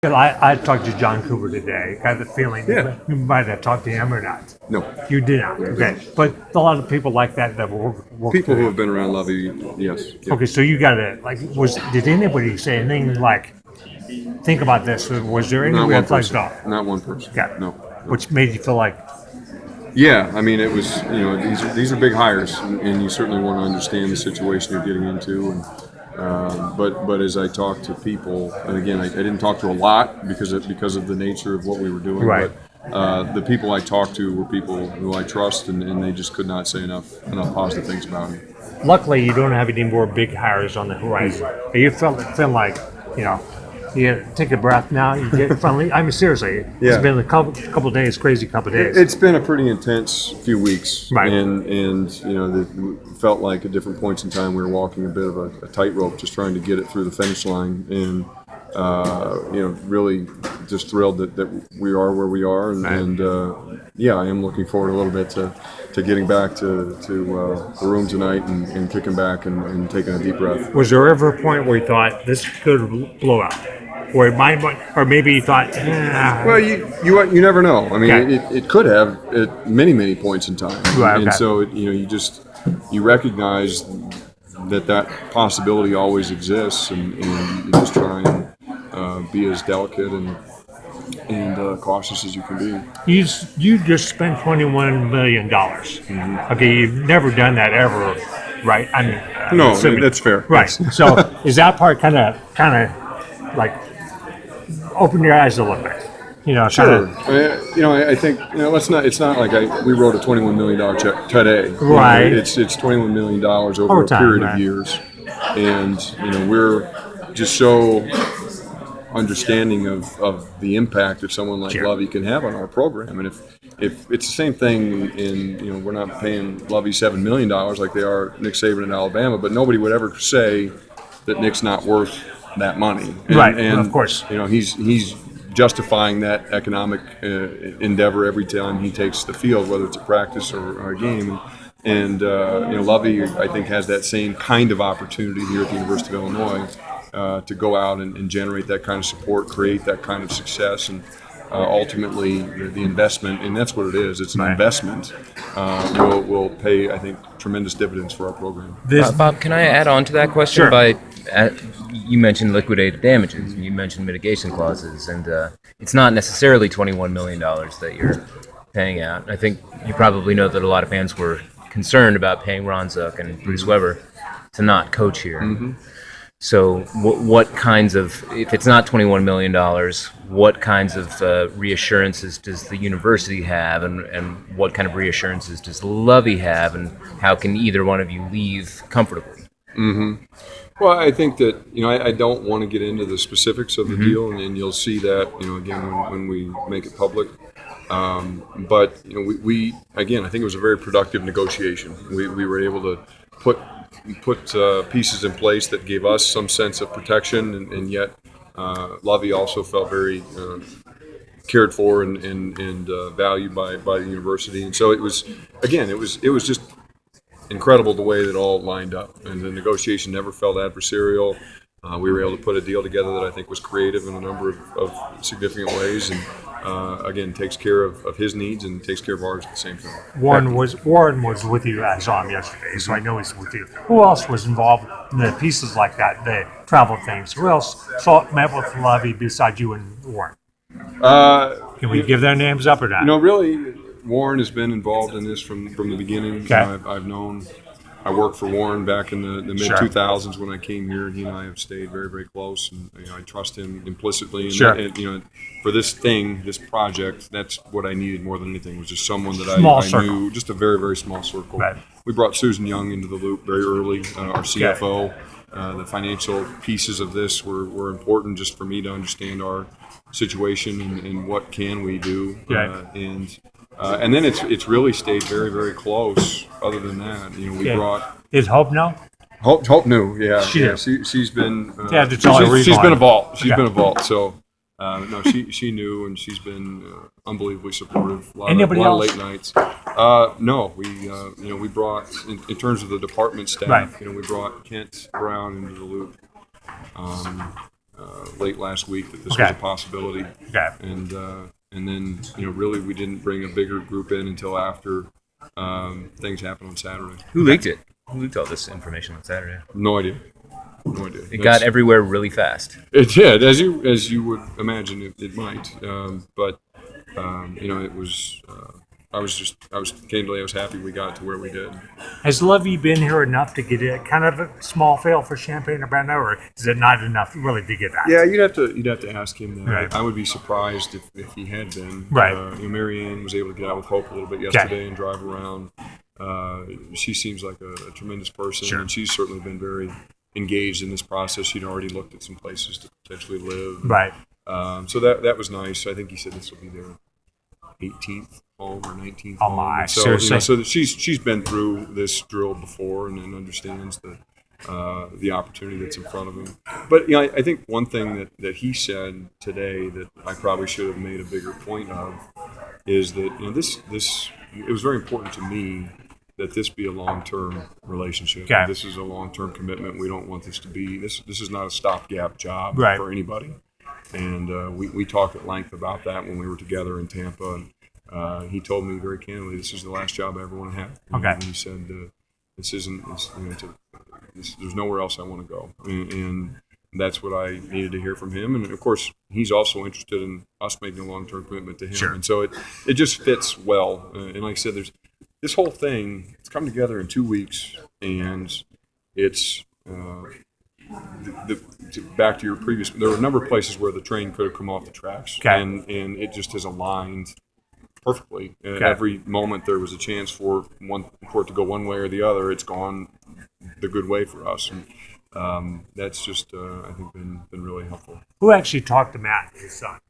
I talked to John Cooper today. Got the feeling Yeah. you might have talked to him or not. No. You did not. Okay. But a lot of people like that work People for who him. have been around Lovey, yes. Yeah. Okay, so you got it. Like, did anybody say anything like, think about this? Was there any Not one red flags person. at all? Not one person. Okay. No. Which made you feel like, Yeah, I mean, it was, these are big hires, and you certainly want to understand the situation you're getting into. And but as I talked to people, and again, I didn't talk to a lot because of the nature of what we were doing. Right. But the people I talked to were people who I trust, and they just could not say enough positive things about me. luckily, you don't have any more big hires on the horizon. You feel like, you know, you take a breath now, you get friendly. I mean, seriously, Yeah. it's been a couple of days, crazy couple of days. It's been a pretty intense few weeks, Right. and it felt like at different points in time we were walking a bit of a tightrope, just trying to get it through the finish line, and really just thrilled that we are where we are, and I am looking forward a little bit to getting back to the room tonight and kicking back and taking a deep breath. Was there ever a point where you thought this could blow out? Or it might, or maybe you thought, Well, you never know. I mean, Okay. it could have at many points in time, Right, and okay. so you recognize that possibility always exists, and you just try and be as delicate and cautious as you can be. you just spent $21 million. Okay, you've never done that ever, right? I mean, No, assuming- that's fair. Right. So is that part kind of like open your eyes a little bit? You know, Sure. kinda- I think let's not. It's not like we wrote a $21 million check today. Right. It's $21 million over Over a time, period right. of years, and we're just so understanding of the impact that someone like Sure. Lovie can have on our program. And if it's the same thing we're not paying Lovie $7 million like they are Nick Saban in Alabama, but nobody would ever say that Nick's not worth that money. Right, of course. He's justifying that economic endeavor every time he takes the field, whether it's a practice or a game. And Lovie, I think, has that same kind of opportunity here at the University of Illinois to go out and generate that kind of support, create that kind of success, and ultimately the investment, and that's what it is. It's an Right. investment. Will pay, I think, tremendous dividends for our program. Bob, can I add on to that question? Sure. You mentioned liquidated damages, you mentioned mitigation clauses, and it's not necessarily $21 million that you're paying out. I think you probably know that a lot of fans were concerned about paying Ron Zook and Bruce Weber to not coach here. Mm-hmm. So what kinds of, if it's not $21 million, what kinds of reassurances does the university have, and what kind of reassurances does Lovie have, and how can either one of you leave comfortably? Mm-hmm. Well, I think that I don't want to get into the specifics of the Mm-hmm. deal, and you'll see that again when we make it public. But we again, I think it was a very productive negotiation. We were able to put pieces in place that gave us some sense of protection, and yet Lovie also felt very cared for and valued by the university. And so it was just incredible the way that all lined up, and the negotiation never felt adversarial. We were able to put a deal together that I think was creative in a number of significant ways, and again takes care of his needs and takes care of ours at the same time. Warren was with you. I saw him yesterday, so I know he's with you. Who else was involved in the pieces like that, the travel things? Who else met with Lovie besides you and Warren? Can we give their names up or not? Really, Warren has been involved in this from the beginning. Okay. I worked for Warren back in the mid Sure. 2000s when I came here, and he and I have stayed very, very close, and I trust him implicitly. And, Sure. For this project, that's what I needed more than anything, was just someone that Small I circle. knew, just a very, very small circle. Right. We brought Susan Young into the loop very early, our CFO. The financial pieces of this were important just for me to understand our situation and what can we do. Right. And then it's really stayed very, very close. Other than that, we brought Is Hope now? Hope knew, yeah. She did. She's been that's all I read she's on. been a vault. She's Okay. been a vault. So no, she knew, and she's been unbelievably supportive. Anybody a lot else? of late nights. No, we brought in terms of the department staff. Right. We brought Kent Brown into the loop. late last week that this Okay. was a possibility. Okay. And then really we didn't bring a bigger group in until after things happened on Saturday. Who leaked it? Who leaked all this information on Saturday? No idea. No idea. It got everywhere really fast. It did, as you would imagine it might. But it was. I was candidly, I was happy we got to where we did. Has Lovie been here enough to get it kind of a small fail for Champaign-Urbana, or is it not enough really to get that? Yeah, you'd have to ask him that. Right. I would be surprised if he had been. Right. Mary Ann was able to get out with Hope a little bit yesterday and drive around. She seems like a tremendous person, Sure. and she's certainly been very engaged in this process. She'd already looked at some places to potentially live. Right. So that was nice. I think he said this will be their 18th home or 19th Oh home. my, And so, seriously? so that she's been through this drill before and understands the opportunity that's in front of him. But I think one thing that he said today that I probably should have made a bigger point of is that this it was very important to me that this be a long-term relationship. Okay. This is a long-term commitment. We don't want this to be this is not a stopgap job Right. for anybody. And we talked at length about that when we were together in Tampa. And he told me very candidly, this is the last job I ever want to have. Okay. And he said, this isn't, there's nowhere else I want to go. And that's what I needed to hear from him. And, of course, he's also interested in us making a long-term commitment to him. Sure. And so it just fits well. And like I said, there's this whole thing, it's come together in 2 weeks. And it's back to your previous, there were a number of places where the train could have come off the tracks, Okay. and it just has aligned perfectly. Okay. Every moment there was a chance for it to go one way or the other, it's gone the good way for us, and that's just I think been really helpful. Who actually talked to Matt, his son?